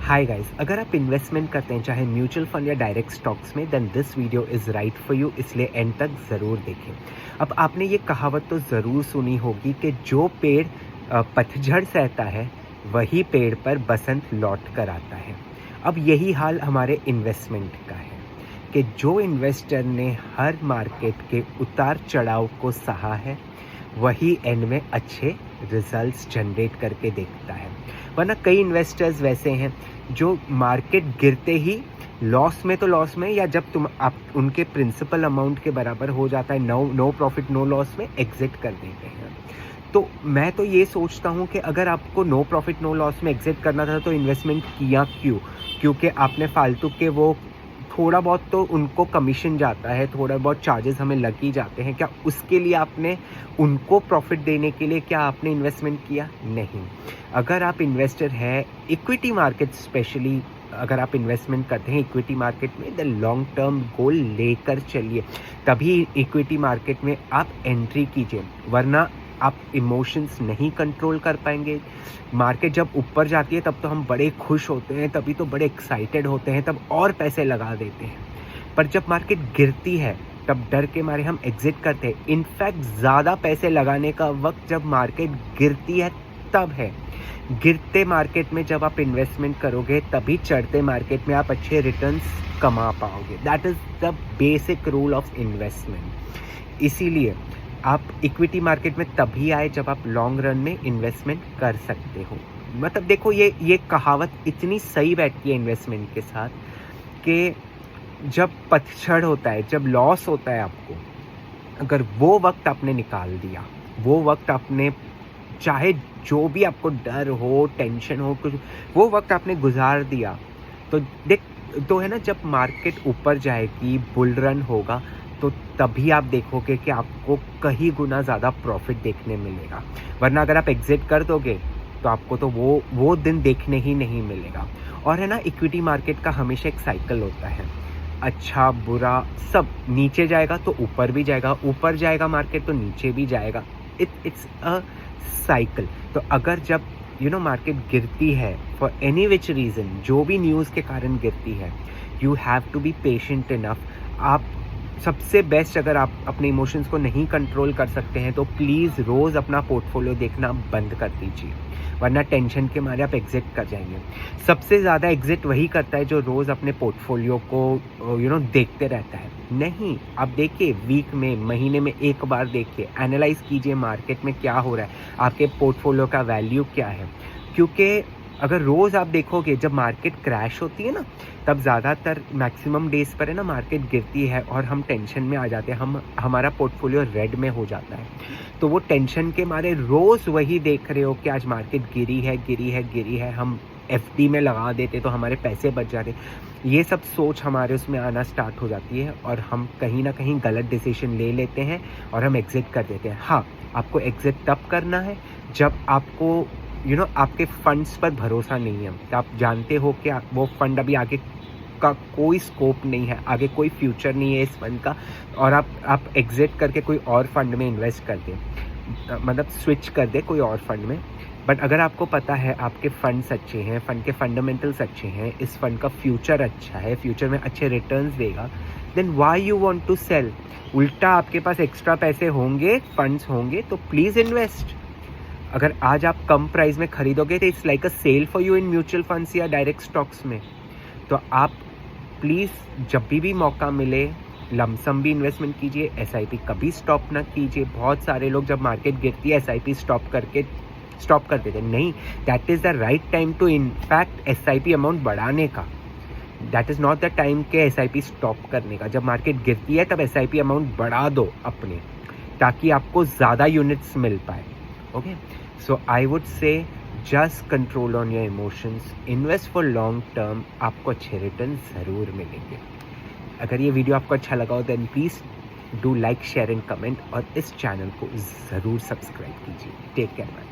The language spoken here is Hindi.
हाय गाइस, अगर आप इन्वेस्टमेंट करते हैं चाहे म्यूचुअल फंड या डायरेक्ट स्टॉक्स में, then this video is right for you, इसलिए एंड तक ज़रूर देखें। अब आपने ये कहावत तो ज़रूर सुनी होगी कि जो पेड़ पतझड़ सहता है वही पेड़ पर बसंत लौट कर आता है। अब यही हाल हमारे इन्वेस्टमेंट का है कि जो इन्वेस्टर ने हर मार्केट के उतार चढ़ाव को सहा है वही एंड में अच्छे रिजल्ट्स जनरेट करके देखता है। वरना कई इन्वेस्टर्स वैसे हैं जो मार्केट गिरते ही लॉस में तो लॉस में, या जब आप उनके प्रिंसिपल अमाउंट के बराबर हो जाता है नो प्रॉफिट नो लॉस में एग्जिट कर देते हैं। तो मैं तो ये सोचता हूँ कि अगर आपको नो प्रॉफिट नो लॉस में एग्जिट करना था तो इन्वेस्टमेंट किया क्यों? क्योंकि आपने फालतू के वो थोड़ा बहुत तो उनको कमीशन जाता है, थोड़ा बहुत चार्जेस हमें लग ही जाते हैं, क्या उसके लिए आपने उनको प्रॉफिट देने के लिए क्या आपने इन्वेस्टमेंट किया? नहीं। अगर आप इन्वेस्टर हैं इक्विटी मार्केट स्पेशली, अगर आप इन्वेस्टमेंट करते हैं इक्विटी मार्केट में, द लॉन्ग टर्म गोल लेकर चलिए, तभी इक्विटी मार्केट में आप एंट्री कीजिए। वरना आप इमोशंस नहीं कंट्रोल कर पाएंगे। मार्केट जब ऊपर जाती है तब तो हम बड़े खुश होते हैं, तभी तो बड़े एक्साइटेड होते हैं, तब और पैसे लगा देते हैं। पर जब मार्केट गिरती है तब डर के मारे हम एग्जिट करते हैं। इनफैक्ट ज़्यादा पैसे लगाने का वक्त जब मार्केट गिरती है तब है। गिरते मार्केट में जब आप इन्वेस्टमेंट करोगे तभी चढ़ते मार्केट में आप अच्छे रिटर्न्स कमा पाओगे। That is the basic rule of investment. इसीलिए आप इक्विटी मार्केट में तभी आए जब आप लॉन्ग रन में इन्वेस्टमेंट कर सकते हो। मतलब देखो, ये कहावत इतनी सही बैठती है इन्वेस्टमेंट के साथ कि जब पतझड़ होता है, जब लॉस होता है आपको, अगर वो वक्त आपने निकाल दिया, वो वक्त आपने, चाहे जो भी आपको डर हो, टेंशन हो, कुछ, वो वक्त आपने गुजार दिया, तो देख तो है ना, जब मार्केट ऊपर जाएगी, बुल रन होगा, तो तभी आप देखोगे कि आपको कहीं गुना ज़्यादा प्रॉफिट देखने मिलेगा। वरना अगर आप एग्जिट कर दोगे तो आपको तो वो दिन देखने ही नहीं मिलेगा। और है ना, इक्विटी मार्केट का हमेशा एक साइकिल होता है, अच्छा बुरा सब, नीचे जाएगा तो ऊपर भी जाएगा, ऊपर जाएगा मार्केट तो नीचे भी जाएगा। It's a cycle. तो अगर जब मार्केट गिरती है फॉर एनी विच रीज़न, जो भी न्यूज़ के कारण गिरती है, you have to be patient enough. आप सबसे बेस्ट, अगर आप अपने इमोशंस को नहीं कंट्रोल कर सकते हैं तो प्लीज़ रोज़ अपना पोर्टफोलियो देखना बंद कर दीजिए, वरना टेंशन के मारे आप एग्जिट कर जाएंगे। सबसे ज़्यादा एग्जिट वही करता है जो रोज़ अपने पोर्टफोलियो को देखते रहता है। नहीं, आप देखिए, वीक में, महीने में एक बार देखिए, एनालाइज कीजिए मार्केट में क्या हो रहा है, आपके पोर्टफोलियो का वैल्यू क्या है। क्योंकि अगर रोज़ आप देखोगे, जब मार्केट क्रैश होती है ना, तब ज़्यादातर मैक्सिमम डेज पर है ना मार्केट गिरती है और हम टेंशन में आ जाते हैं, हमारा पोर्टफोलियो रेड में हो जाता है। तो वो टेंशन के मारे रोज़ वही देख रहे हो कि आज मार्केट गिरी है, हम एफडी में लगा देते तो हमारे पैसे बच जाते। ये सब सोच हमारे उसमें आना स्टार्ट हो जाती है और हम कहीं ना कहीं गलत डिसीजन ले लेते हैं और हम एग्जिट कर देते हैं। हाँ, आपको एग्जिट तब करना है जब आपको आपके फंड्स पर भरोसा नहीं है, तो आप जानते हो कि वो फंड अभी आगे का कोई स्कोप नहीं है, आगे कोई फ्यूचर नहीं है इस फंड का, और आप एग्जिट करके कोई और फंड में इन्वेस्ट कर दें, मतलब स्विच कर दे कोई और फंड में। बट अगर आपको पता है आपके फंड्स अच्छे हैं, फंड के फंडामेंटल्स अच्छे हैं, इस फंड का फ्यूचर अच्छा है, फ्यूचर में अच्छे रिटर्न्स देगा, then why you want to sell? उल्टा आपके पास एक्स्ट्रा पैसे होंगे, फंड्स होंगे, तो प्लीज़ इन्वेस्ट। अगर आज आप कम प्राइस में खरीदोगे तो it's like a sale for you in mutual funds या डायरेक्ट स्टॉक्स में। तो आप प्लीज़ जब भी मौका मिले लमसम भी इन्वेस्टमेंट कीजिए, एसआईपी कभी स्टॉप ना कीजिए। बहुत सारे लोग जब मार्केट गिरती है एसआईपी स्टॉप कर देते। नहीं, that is the right time to in fact SIP amount बढ़ाने का। That is not the time के एसआईपी स्टॉप करने का। जब मार्केट गिरती है तब एसआईपी अमाउंट बढ़ा दो अपने, ताकि आपको ज़्यादा यूनिट्स मिल पाए। Okay, so I would say just control on your emotions, invest for long term, आपको अच्छे रिटर्न ज़रूर मिलेंगे। अगर ये वीडियो आपको अच्छा लगा हो then please do like, share and comment, और इस चैनल को ज़रूर सब्सक्राइब कीजिए। Take care.